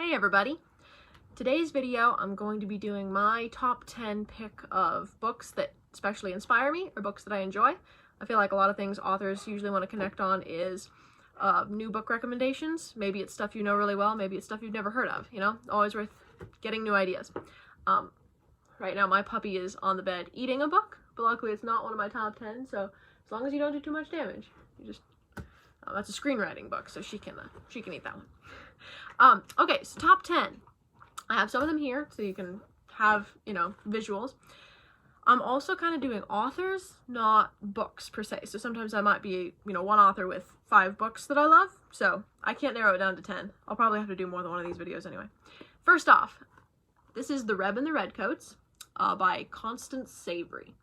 Hey everybody! Today's video I'm going to be doing my top 10 pick of books that especially inspire me or books that I enjoy. I feel like a lot of things authors usually want to connect on is new book recommendations. Maybe it's stuff you know really well, maybe it's stuff you've never heard of, you know? Always worth getting new ideas. Right now my puppy is on the bed eating a book, but luckily it's not one of my top 10, so as long as you don't do too much damage, you just... that's a screenwriting book, so she can eat that one. Okay, so top 10. I have some of them here, so you can have, you know, visuals. I'm also kind of doing authors, not books per se. So sometimes I might be, you know, one author with 5 books that I love, so I can't narrow it down to 10. I'll probably have to do more than one of these videos anyway. First off, this is The Reb and the Redcoats by Constance Savory.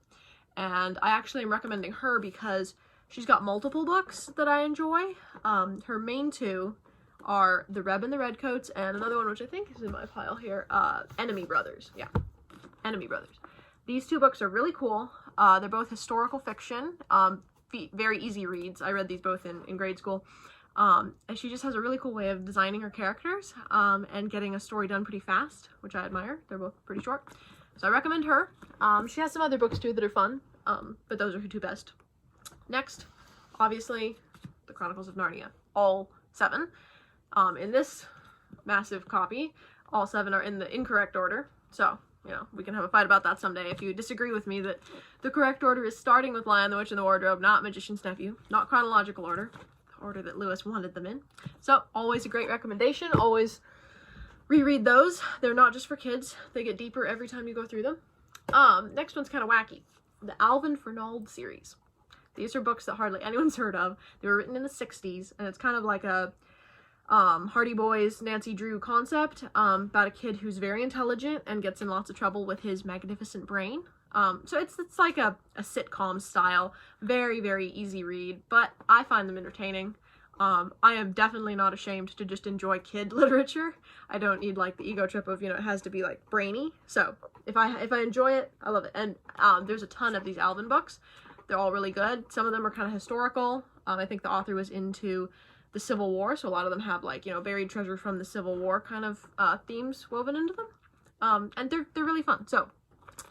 And I actually am recommending her because she's got multiple books that I enjoy. Her main two are The Reb and the Redcoats and another one which I think is in my pile here, Enemy Brothers. Yeah, Enemy Brothers. These two books are really cool. They're both historical fiction, very easy reads. I read these both in grade school. And she just has a really cool way of designing her characters and getting a story done pretty fast, which I admire. They're both pretty short. So I recommend her. She has some other books too that are fun, but those are her two best. Next, obviously, The Chronicles of Narnia. All 7. In this massive copy, all 7 are in the incorrect order, so, you know, we can have a fight about that someday if you disagree with me that the correct order is starting with Lion, the Witch, and the Wardrobe, not Magician's Nephew, not chronological order, the order that Lewis wanted them in. So, always a great recommendation, always reread those. They're not just for kids, they get deeper every time you go through them. Next one's kind of wacky. The Alvin Fernald series. These are books that hardly anyone's heard of. They were written in the 60s, and it's kind of like a Hardy Boys, Nancy Drew concept about a kid who's very intelligent and gets in lots of trouble with his magnificent brain. So it's like a sitcom style, very, very easy read, but I find them entertaining. I am definitely not ashamed to just enjoy kid literature. I don't need like the ego trip of, you know, it has to be like brainy. So if I enjoy it, I love it. And there's a ton of these Alvin books. They're all really good. Some of them are kind of historical. I think the author was into the Civil War, so a lot of them have like, you know, buried treasure from the Civil War kind of themes woven into them. And they're really fun. So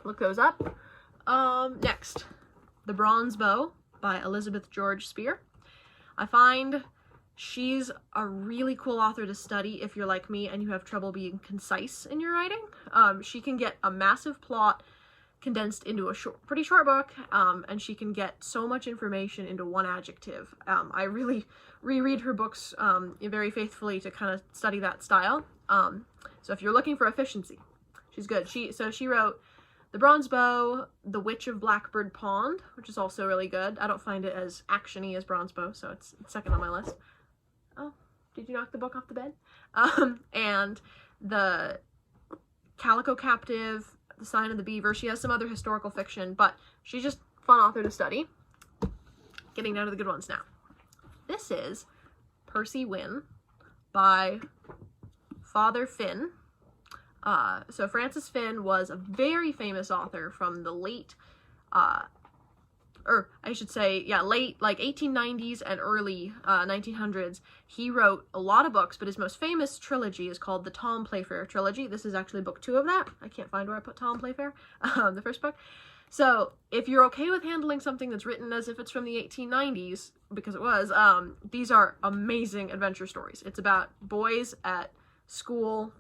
look those up. Next, The Bronze Bow by Elizabeth George Spear. I find she's a really cool author to study if you're like me and you have trouble being concise in your writing. She can get a massive plot condensed into a pretty short book, and she can get so much information into one adjective. I really reread her books very faithfully to kind of study that style. So if you're looking for efficiency, she's good. She wrote The Bronze Bow, The Witch of Blackbird Pond, which is also really good. I don't find it as action-y as Bronze Bow, so it's second on my list. Oh, did you knock the book off the bed? And The Calico Captive, The Sign of the Beaver. She has some other historical fiction, but she's just a fun author to study. Getting down to the good ones now. This is Percy Wynne by Father Finn. So Francis Finn was a very famous author from the late, late like 1890s and early 1900s. He wrote a lot of books, but his most famous trilogy is called the Tom Playfair trilogy. This is actually book 2 of that. I can't find where I put Tom Playfair, the first book. So if you're okay with handling something that's written as if it's from the 1890s, because it was, these are amazing adventure stories. It's about boys at school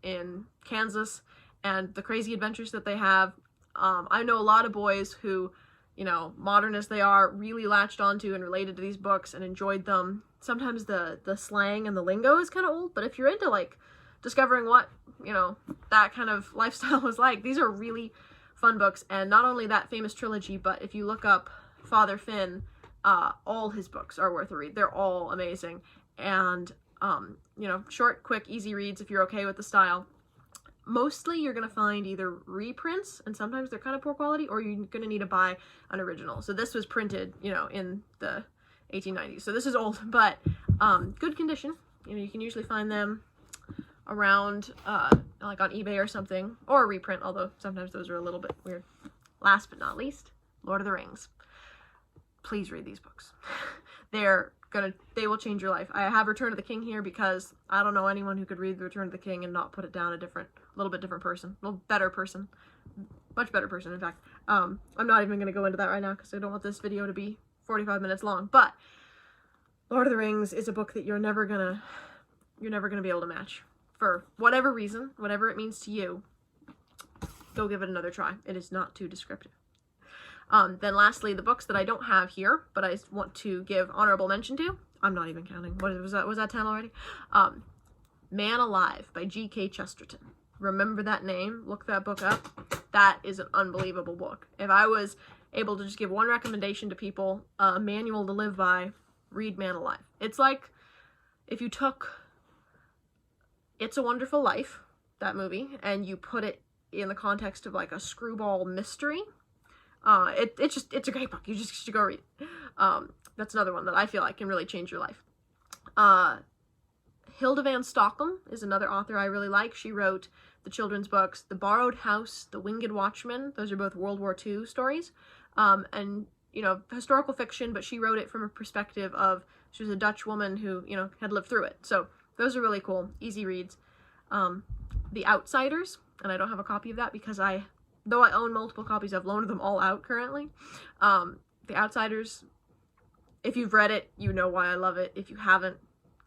in Kansas and the crazy adventures that they have. I know a lot of boys who, you know, modern as they are, really latched onto and related to these books and enjoyed them. Sometimes the slang and the lingo is kind of old, but if you're into, like, discovering what, you know, that kind of lifestyle was like, these are really fun books. And not only that famous trilogy, but if you look up Father Finn, all his books are worth a read. They're all amazing. And, you know, short, quick, easy reads if you're okay with the style. Mostly you're going to find either reprints, and sometimes they're kind of poor quality, or you're going to need to buy an original. So this was printed, you know, in the 1890s. So this is old, but good condition. You know, you can usually find them around, like on eBay or something, or a reprint, although sometimes those are a little bit weird. Last but not least, Lord of the Rings. Please read these books. They're they will change your life. I have Return of the King here because I don't know anyone who could read Return of the King and not put it down a little bit different person, a little better person, much better person, in fact. I'm not even going to go into that right now because I don't want this video to be 45 minutes long, but Lord of the Rings is a book that you're never gonna be able to match for whatever reason, whatever it means to you. Go give it another try. It is not too descriptive. Then lastly, the books that I don't have here, but I want to give honorable mention to. I'm not even counting. What was that? Was that 10 already? Man Alive by G.K. Chesterton. Remember that name. Look that book up. That is an unbelievable book. If I was able to just give one recommendation to people, a manual to live by, read Man Alive. It's like if you took It's a Wonderful Life, that movie, and you put it in the context of like a screwball mystery. It's a great book. You just should go read it. That's another one that I feel like can really change your life. Hilda Van Stockum is another author I really like. She wrote the children's books The Borrowed House, The Winged Watchman. Those are both World War II stories. And, you know, historical fiction, but she wrote it from a perspective of, she was a Dutch woman who, you know, had lived through it. So those are really cool, easy reads. The Outsiders, and I don't have a copy of that because though I own multiple copies, I've loaned them all out currently. The Outsiders, if you've read it, you know why I love it. If you haven't,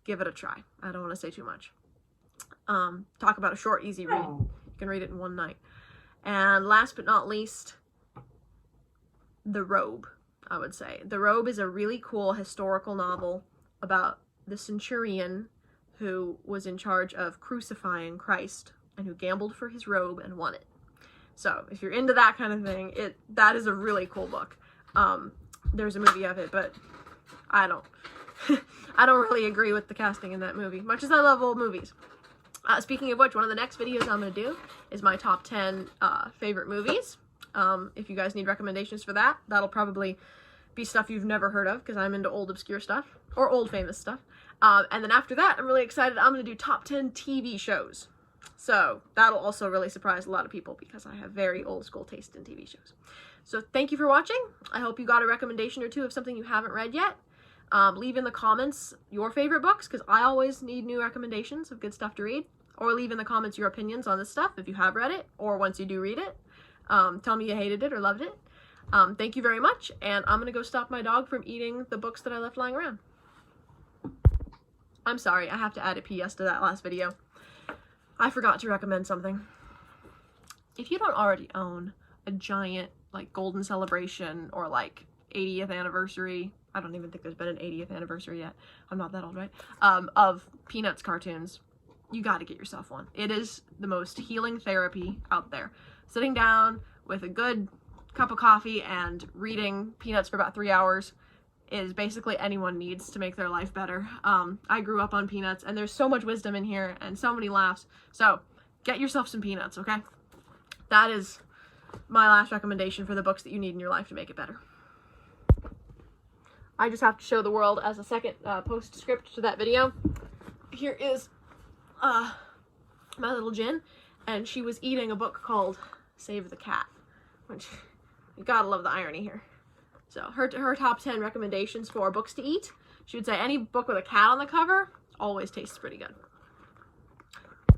give it a try. I don't want to say too much. Talk about a short, easy read. You can read it in one night. And last but not least, The Robe, I would say. The Robe is a really cool historical novel about the centurion who was in charge of crucifying Christ and who gambled for his robe and won it. So if you're into that kind of thing, that is a really cool book. There's a movie of it, but I don't really agree with the casting in that movie, much as I love old movies. Speaking of which, one of the next videos I'm going to do is my top 10 favorite movies. If you guys need recommendations for that, that'll probably be stuff you've never heard of, because I'm into old obscure stuff, or old famous stuff. And then after that, I'm really excited. I'm going to do top 10 TV shows. So that'll also really surprise a lot of people because I have very old school taste in TV shows. So thank you for watching. I hope you got a recommendation or two of something you haven't read yet. Leave in the comments your favorite books, because I always need new recommendations of good stuff to read. Or leave in the comments your opinions on this stuff if you have read it, or once you do read it. Tell me you hated it or loved it. Thank you very much, and I'm going to go stop my dog from eating the books that I left lying around. I'm sorry, I have to add a PS to that last video. I forgot to recommend something. If you don't already own a giant, like, Golden Celebration or, like, 80th anniversary, I don't even think there's been an 80th anniversary yet, I'm not that old, right, of Peanuts cartoons, you gotta get yourself one. It is the most healing therapy out there. Sitting down with a good cup of coffee and reading Peanuts for about 3 hours is basically anyone needs to make their life better. I grew up on Peanuts, and there's so much wisdom in here and so many laughs. So get yourself some Peanuts, okay? That is my last recommendation for the books that you need in your life to make it better. I just have to show the world as a second postscript to that video. Here is my little Jin, and she was eating a book called Save the Cat, which you gotta love the irony here. So her top 10 recommendations for books to eat, she would say any book with a cat on the cover always tastes pretty good.